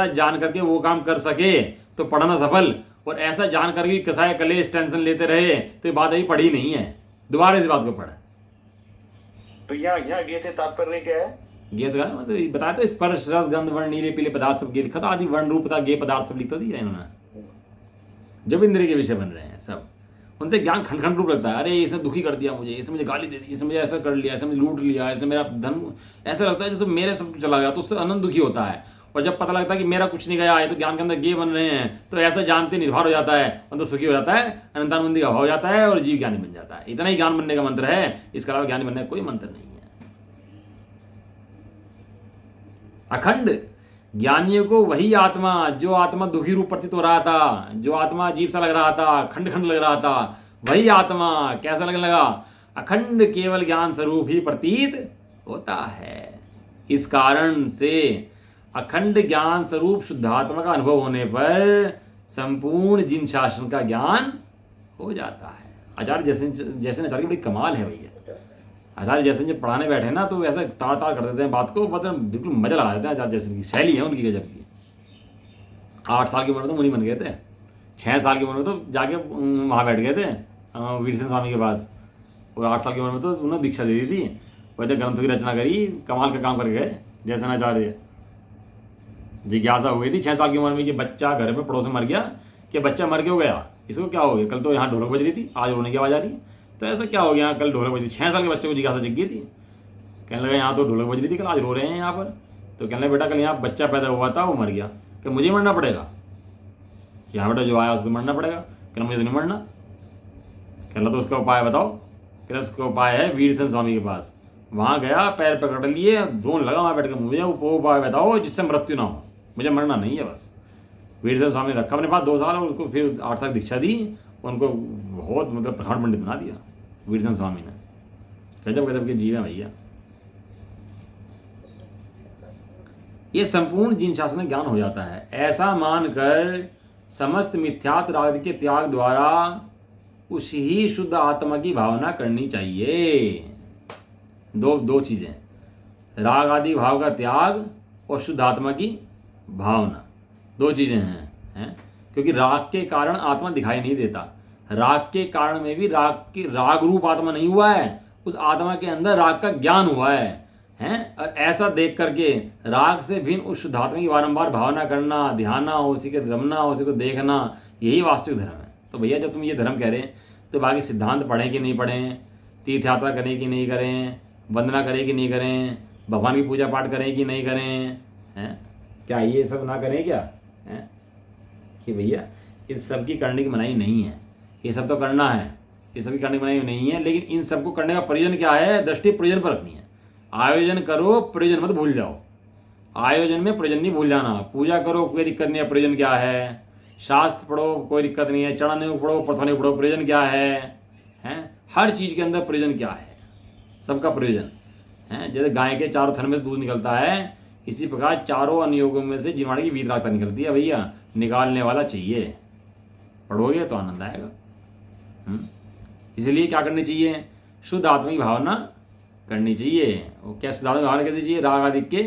जान करके वो काम कर सके तो पढ़ना सफल, और ऐसा जान करके कसाय कलेश टेंशन लेते रहे तो ये बात अभी पढ़ी नहीं है, दोबारा इस बात को पढ़े। तो यहाँ गे से तात्पर्य क्या है? गे से मतलब बताया तो स्पर्श रस गंध वर्ण नीले पीले पदार्थ सब गे लिखा था, आदि वर्ण रूपता गे पदार्थ सब लिख तो दिया इन्होंने। जब इंद्रिय के विषय बन रहे हैं सब, उनसे ज्ञान खंड खंड रूप लगता है। अरे इसने दुखी कर दिया मुझे, इसने मुझे गाली दे दी, इसने मुझे ऐसा कर लिया, इसने मुझे लूट लिया, इसने मेरा धन, ऐसा लगता है जैसे मेरे सब चला गया, तो उससे अनंत दुखी होता है। और जब पता लगता है कि मेरा कुछ नहीं गया है, तो ज्ञान के अंदर गे बन रहे हैं, तो ऐसा जानते निर्भर हो जाता है, अंदर सुखी हो जाता है, अनंतानंदी का भाव हो जाता है और जीव ज्ञानी बन जाता है। इतना ही ज्ञान बनने का मंत्र है, इसके अलावा ज्ञानी बनने का कोई मंत्र नहीं है। अखंड ज्ञानियों को वही आत्मा, जो आत्मा दुखी रूप प्रतीत हो रहा था, जो आत्मा अजीब सा लग रहा था, खंड खंड लग रहा था, वही आत्मा कैसा लगने लगा? अखंड केवल ज्ञान स्वरूप ही प्रतीत होता है। इस कारण से अखंड ज्ञान स्वरूप शुद्धात्मा का अनुभव होने पर संपूर्ण जिन शासन का ज्ञान हो जाता है। आचार्य जैसे आचार्य की बड़ी कमाल है भैया। आचार्य जैसे जब पढ़ाने बैठे ना तो ऐसा ताड़ ताड़ कर देते हैं बात को, मतलब बिल्कुल मजा लगा देते हैं। आचार्य जैसे की शैली है उनकी गजब की। 8 साल की उम्र में तो मुनि बन गए थे, 6 साल की उम्र में तो जाके वहाँ बैठ गए थे वीरसेन स्वामी के पास, और 8 साल की उम्र में तो उन्होंने दीक्षा दे दी थी। वैसे ग्रंथों की रचना करी, कमाल का काम कर गए जैसे आचार्य। जिज्ञासा हो गई थी 6 साल की उम्र में कि बच्चा घर में पड़ोस में मर गया, कि बच्चा मर क्यों गया, इसको क्या हो गया, कल तो यहाँ ढोलक बज रही थी, आज रोने की आवाज़ आ रही है, तो ऐसा क्या हो गया, कल ढोलक बज रही। 6 साल के बच्चे को जिज्ञासा जग गई थी, कहने लगा यहाँ तो ढोलक बज रही थी, कल आज रो रहे हैं यहाँ पर। तो कहने लगा बेटा कल यहाँ बच्चा पैदा हुआ था, वो मर गया, कि मुझे मरना पड़ेगा, यहाँ बेटा जो आया उसको मरना पड़ेगा, कहना मुझे तो नहीं मरना। कहना तो उसका उपाय बताओ। कहना उसका उपाय है वीरसेन स्वामी के पास। वहाँ गया, पैर पकड़ लिए, रोने लगा वहाँ बैठ कर, मुझे वो उपाय बताओ जिससे मृत्यु ना हो, मुझे मरना नहीं है बस। वीरसेन स्वामी ने रखा अपने पास 2 साल, और उसको फिर 8 साल दीक्षा दी, उनको बहुत मतलब प्रखंड पंडित बना दिया वीरसेन स्वामी ने। गजब गजब के जीव हैं भैया। ये संपूर्ण जिन शासन में ज्ञान हो जाता है, ऐसा मानकर समस्त मिथ्यात्व राग के त्याग द्वारा उस ही शुद्ध आत्मा की भावना करनी चाहिए। दो चीजें, राग आदि भाव का त्याग और शुद्ध आत्मा की भावना, 2 चीजें हैं। क्योंकि राग के कारण आत्मा दिखाई नहीं देता, राग के कारण में भी राग रूप आत्मा नहीं हुआ है, उस आत्मा के अंदर राग का ज्ञान हुआ है। और ऐसा देख करके राग से भिन्न उस शुद्धात्मा की बारंबार भावना करना, ध्याना, उसी के रमना, उसी को देखना, यही वास्तविक धर्म है। तो भैया जब तुम ये धर्म कह रहे हैं तो बाकी सिद्धांत पढ़ें कि नहीं पढ़ें, तीर्थ यात्रा करें कि नहीं करें, वंदना करें कि नहीं करें, भगवान की पूजा पाठ करें कि नहीं करें, हैं? क्या ये सब ना करें क्या? हैं? कि भैया इस सब की करने की मनाही नहीं है, ये सब तो करना है, ये सब की करने की मनाही नहीं है, लेकिन इन सबको करने का प्रयोजन क्या है? दृष्टि प्रयोजन पर रखनी है। आयोजन करो, प्रयोजन मत भूल जाओ। आयोजन में प्रयोजन नहीं भूल जाना। पूजा करो, कोई दिक्कत नहीं है, प्रयोजन क्या है? शास्त्र पढ़ो, कोई दिक्कत नहीं है, चढ़ाने को पढ़ो, प्रथाने को पढ़ो, प्रयोजन क्या है? हैं? हर चीज़ के अंदर प्रयोजन क्या है? सबका प्रयोजन है। जैसे गाय के 4 थन में से दूध निकलता है, इसी प्रकार चारों अनुयोगों में से जिनवाड़े की वीतरागता निकलती है भैया। निकालने वाला चाहिए, पढ़ोगे तो आनंद आएगा। इसलिए क्या करनी चाहिए? शुद्ध आत्मा की भावना करनी चाहिए। वो क्या शुद्ध आत्मा की भावना कैसे चाहिए? राग आदि के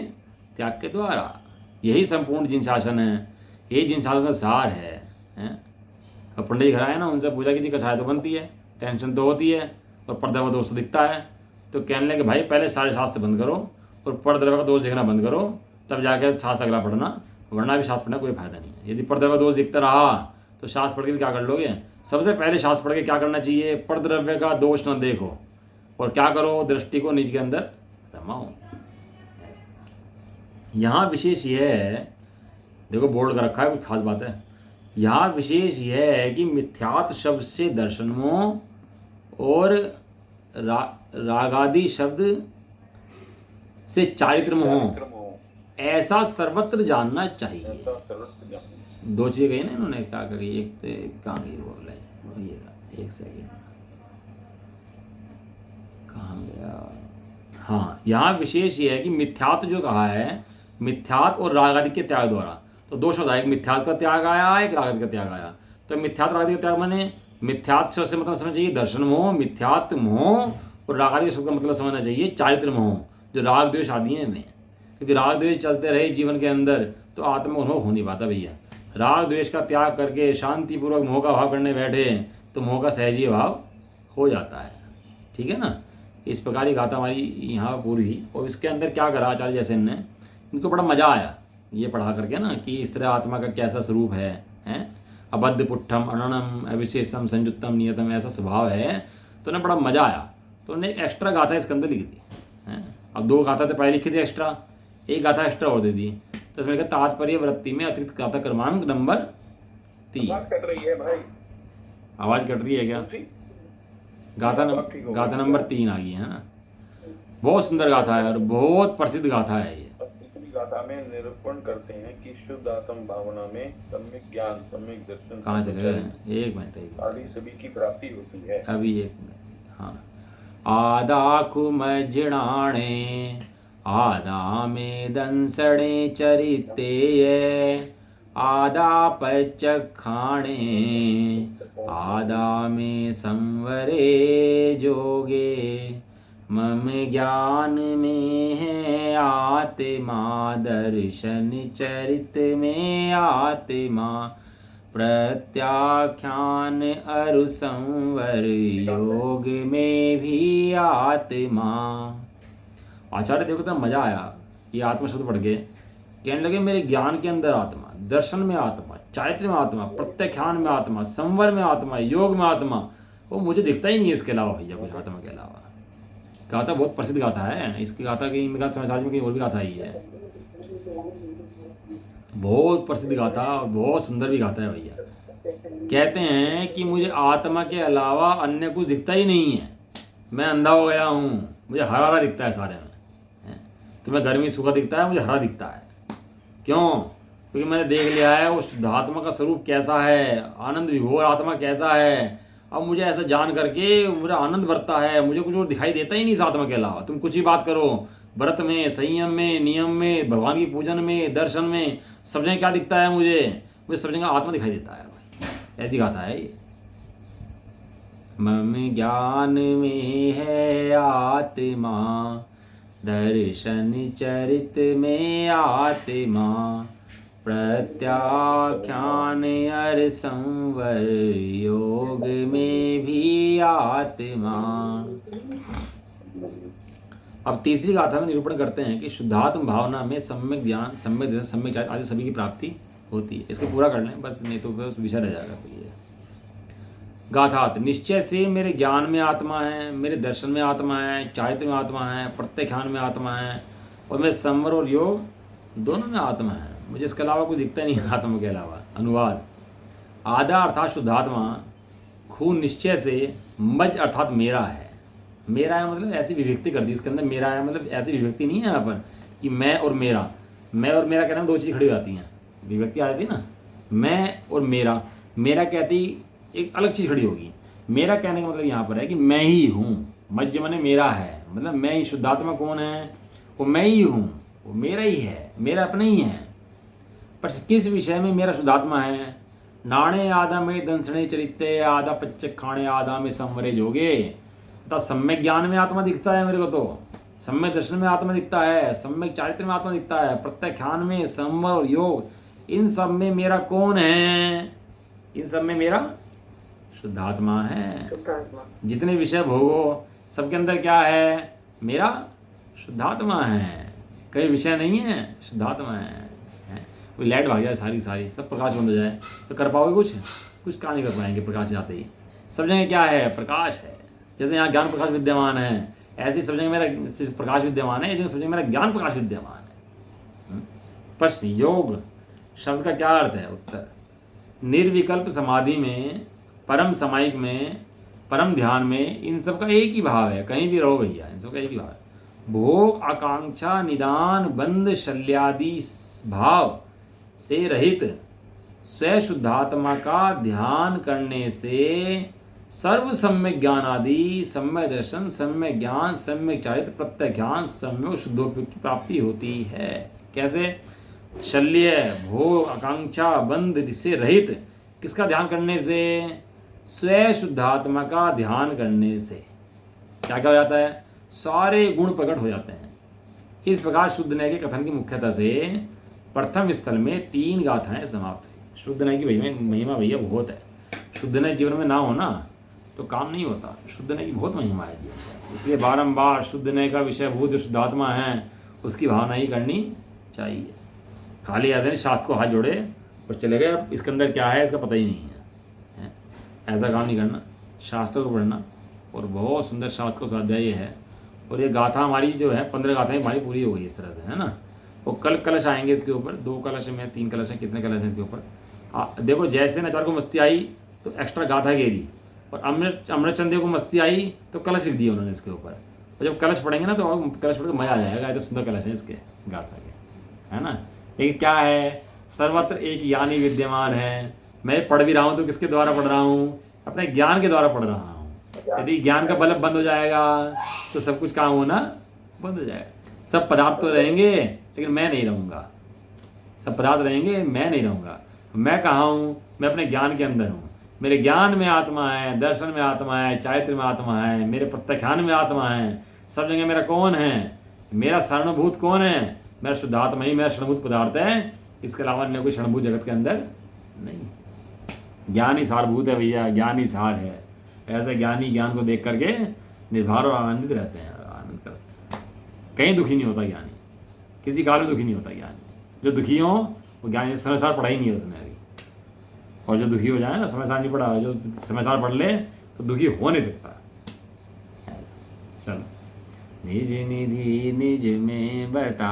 त्याग के द्वारा। यही संपूर्ण जिन शासन है, यही जिन शासन का सार है। और पंडित जी घर आए ना, उनसे पूछा कि जी कछाय तो बनती है, टेंशन तो होती है और परद्रव्य दोष तो दिखता है। तो कहने लगे भाई पहले सारे शास्त्र बंद करो और परद्रव्य का दोष देखना बंद करो, तब जाकर शास्त्र अगला पढ़ना, वरना भी शास्त्र पढ़ना कोई फायदा नहीं है। यदि परद्रव्य दोष दिखता रहा तो शास्त्र पढ़ के भी क्या कर लोगे। सबसे पहले शास्त्र पढ़ के क्या करना चाहिए, परद्रव्य का दोष न देखो और क्या करो, दृष्टि को निज के अंदर रमाओ। यहाँ विशेष यह है, देखो बोर्ड का रखा है, कुछ खास बात है। यहाँ विशेष यह है कि मिथ्यात्व शब्द से दर्शन मोह और रागादि शब्द से चारित्र मोह ऐसा सर्वत्र जानना चाहिए। ऐसा सर्वत्र जानना। दो चीजें कही ना इन्होंने, क्या कही, एक कहाँ गई बोल रहे, एक सेकेंड कहाँ गया। हाँ, यहाँ विशेष ये है कि मिथ्यात्व जो कहा है, मिथ्यात्व और रागादि के त्याग द्वारा, तो दो शब्द आए, एक मिथ्यात्व का त्याग आया, एक रागादि का त्याग आया। तो मिथ्यात्व रागादि का त्याग माने मिथ्यात्व से मतलब समझना चाहिए दर्शन मोह, मिथ्यात्व मोह, और रागादि शब्द का मतलब समझना चाहिए चारित्र मोह, जो राग द्वेष आदि है में। क्योंकि राग द्वेष चलते रहे जीवन के अंदर तो आत्मा अनुभव हो नहीं पाता भैया। राग द्वेष का त्याग करके शांतिपूर्वक मोह का भाव करने बैठे तो मोह का सहजीय भाव हो जाता है। ठीक है ना। इस प्रकार की गाथा हमारी यहाँ पूरी, और इसके अंदर क्या करा आचार्य जैसे ने, इनको बड़ा मजा आया ये पढ़ा करके ना, कि इस तरह आत्मा का कैसा स्वरूप है, अबद्ध पुट्ठम अननम अविशेषम संयुक्तम नियतम, ऐसा स्वभाव है। तो उन्हें बड़ा मजा आया, तो उन्हें एक एक्स्ट्रा गाथा इसके अंदर लिख दी है। अब दो गाथा तो पहले लिखी थी एक्स्ट्रा, एक गाथा एक्स्ट्रा और दे दी। तो इसमें कहता तात्पर्य वृत्ति में अतिरिक्त गाथा क्रमांक नंबर 3। आवाज कट रही है भाई। आवाज कट रही है क्या? गाथा नंबर 3 आ गई है ना। बहुत सुंदर गाथा है और बहुत प्रसिद्ध गाथा है ये। तीसरी गाथा में निरूपण करते हैं कि शुद्ध आत्म भावना में सम्यक ज्ञान, सम्यक दर्शन, कहाँ चले गए? एक मिनट आदि सभी की प्राप्ति होती है। अभी एक मिनट। हाँ, आदाखु मजड़ाणे आदा में दंसणे चरितेय, आदा पचखाणे आदा में संवरे जोगे, मम ज्ञान में है आत्मा, दर्शन चरित में आत्मा, प्रत्याख्यान अरु संवर, योग में भी आत्मा। आचार्य देखो तो मजा आया ये आत्मा शब्द पढ़ के। कहने लगे मेरे ज्ञान के अंदर आत्मा, दर्शन में आत्मा, चारित्र में आत्मा, प्रत्याख्यान में आत्मा, संवर में आत्मा, योग में आत्मा, वो मुझे दिखता ही नहीं है इसके अलावा भैया, कुछ आत्मा के अलावा। गाथा बहुत प्रसिद्ध गाथा है, इसकी गाथा कहीं मेरा समाज में कहीं और भी गाथा ही है। बहुत प्रसिद्ध गाथा और बहुत सुंदर भी गाथा है भैया। कहते हैं कि मुझे आत्मा के अलावा अन्य कुछ दिखता ही नहीं है, मैं अंधा हो गया हूँ, मुझे हरा हरा दिखता है सारे में। तुम्हें गर्मी सूखा दिखता है, मुझे हरा दिखता है। क्यों? क्योंकि मैंने देख लिया है वो शुद्धात्मा का स्वरूप कैसा है, आनंद विभोर आत्मा कैसा है। अब मुझे ऐसा जान करके मेरा आनंद बढ़ता है, मुझे कुछ और दिखाई देता ही नहीं इस आत्मा के अलावा। तुम कुछ ही बात करो, व्रत में, संयम में, नियम में, भगवान की पूजन में, दर्शन में, सब जगह क्या दिखता है मुझे सब जगह आत्मा दिखाई देता है भाई। ऐसी गाथा है ये। मम ज्ञान में है आत्मा, दर्शन चरित में आत्मा, प्रत्याख्यान अर संवर, योग में भी आत्मा। अब तीसरी गाथा में निरूपण करते हैं कि शुद्धात्म भावना में सम्यक ज्ञान, सम्यक दर्शन, सम्यक चारित्र आदि सभी की प्राप्ति होती है। इसको पूरा कर लें बस, नहीं तो विषय रह जाएगा। गाथा निश्चय से मेरे ज्ञान में आत्मा है, मेरे दर्शन में आत्मा है, चारित्र में आत्मा है, प्रत्याख्यान में आत्मा है, और मेरे संवर और योग दोनों में आत्मा है। मुझे इसके अलावा कुछ दिखता नहीं है आत्मा के अलावा। अनुवाद, आदा अर्थात शुद्धात्मा, खून निश्चय से, मज अर्थात मेरा है। मेरा है मतलब ऐसी विभक्ति कर दी इसके अंदर, मेरा है मतलब ऐसी विभक्ति नहीं है यहाँ पर कि मैं और मेरा। मैं और मेरा कहने में दो चीज़ खड़ी हो जाती हैं, विभक्ति आ जाती है ना। मैं और मेरा, मेरा कहती एक अलग चीज़ खड़ी होगी। मेरा कहने का मतलब यहाँ पर है कि मैं ही हूँ। मज्ज माने मेरा है, मतलब मैं ही। शुद्धात्मा कौन है? वो मैं ही हूँ, वो मेरा ही है, मेरा अपना ही है। पर किस विषय में मेरा शुद्धात्मा है? नाणे आधा में दंसणे चरित्रे, आधा पच्चक खाणे आधा में संवरे जोगे। तो सम्यक ज्ञान में आत्मा दिखता है मेरे को, तो सम्यक दर्शन में आत्मा दिखता है, सम्यक चारित्र में आत्मा दिखता है, प्रत्याख्यान में, संवर और योग, इन सब में मेरा कौन है? इन सब में मेरा शुद्धात्मा है। शुद्धात्मा। जितने विषय भोगो सबके अंदर क्या है? मेरा शुद्धात्मा है। कई विषय नहीं है, शुद्धात्मा है। कोई लाइट भाग जाए सारी सब प्रकाश बंद हो जाए तो कर पाओगे कुछ काम नहीं कर पाएंगे। प्रकाश जाते ही सब जगह क्या है? प्रकाश है। जैसे यहाँ ज्ञान प्रकाश विद्यमान है, ऐसे ही सब जगह मेरा प्रकाश विद्यमान है, सब जगह मेरा ज्ञान प्रकाश विद्यमान है। प्रश्न, योग शब्द का क्या अर्थ है? उत्तर, निर्विकल्प समाधि में, परम समायिक में, परम ध्यान में इन सब का एक ही भाव है। कहीं भी रहो भैया, इन सब का एक ही भाव है। भोग, आकांक्षा, निदान, बंध, शल्यादि भाव से रहित स्वयं शुद्धात्मा का ध्यान करने से सर्व सम्यक ज्ञान आदि, सम्यक दर्शन, सम्यक ज्ञान, सम्यक चारित्र, प्रत्यज्ञान, सम्यक शुद्धोपयोग की प्राप्ति होती है। कैसे? शल्य, भोग, आकांक्षा, बंध से रहित किसका ध्यान करने से? स्वयं शुद्धात्मा का ध्यान करने से क्या क्या हो जाता है? सारे गुण प्रकट हो जाते हैं। इस प्रकार शुद्ध न्याय के कथन की मुख्यता से प्रथम स्थल में 3 गाथाएं समाप्त हुई। शुद्ध न्याय की महिमा भैया बहुत है। शुद्ध न्याय जीवन में ना हो ना तो काम नहीं होता। शुद्ध न्याय की बहुत महिमा है जीवन में, इसलिए बारंबार शुद्ध न्याय का विषय भूत जो शुद्धात्मा है उसकी भावना ही करनी चाहिए। खाली आते हैं शास्त्र को हाथ जोड़े और चले गए, अब इसके अंदर क्या है इसका पता ही नहीं है। ऐसा काम नहीं करना, शास्त्रों को पढ़ना। और बहुत सुंदर शास्त्र का स्वाध्याय ये है। और ये गाथा हमारी जो है 15 गाथाएं हमारी पूरी हो गई इस तरह से, है ना। वो कल कलश आएंगे इसके ऊपर, 2 कलश में 3 कलश हैं, कितने कलश हैं इसके ऊपर। देखो जैसे नचार को मस्ती आई तो एक्स्ट्रा गाथा घेरी, और अमृत चंदे को मस्ती आई तो कलश लिख दिया उन्होंने इसके ऊपर। और जब कलश पढ़ेंगे ना तो कलश पढ़ के मजा आ जाएगा। इतने सुंदर कलश है इसके गाथा के, है ना। लेकिन क्या है, सर्वत्र एक ज्ञानी विद्यमान है। मैं पढ़ भी रहा हूँ तो किसके द्वारा पढ़ रहा हूँ? अपने ज्ञान के द्वारा पढ़ रहा हूँ। यदि ज्ञान का बल्ब बंद हो जाएगा तो सब कुछ काम होना बंद हो जाएगा। सब पदार्थ तो रहेंगे लेकिन मैं नहीं रहूँगा। सब पदार्थ रहेंगे, मैं नहीं रहूँगा। मैं कहाँ हूँ? मैं अपने ज्ञान के अंदर हूँ। मेरे ज्ञान में आत्मा है, दर्शन में आत्मा है, चारित्र में आत्मा है, मेरे प्रत्याख्यान में आत्मा है। सब जगह मेरा कौन है? मेरा शरणभूत कौन है? मेरा शुद्धात्मा ही मेरा शरणभूत पदार्थ है। इसके अलावा अन्य कोई शरणभूत जगत के अंदर नहीं। ज्ञान ही सारभूत है भैया, ज्ञान ही सार है। ऐसे ज्ञानी ज्ञान को देख करके निर्भर और आनंदित रहते हैं, आनंद करते हैं। कहीं दुखी नहीं होता ज्ञानी, किसी काल में दुखी नहीं होता ज्ञानी। जो दुखी हो वो ज्ञानी समय सार पढ़ा ही नहीं है उसने अभी। और जो दुखी हो जाए ना, समय सार नहीं पढ़ा, जो समय सार पढ़ ले तो दुखी हो नहीं सकता। चलो, निज निधि निज में बता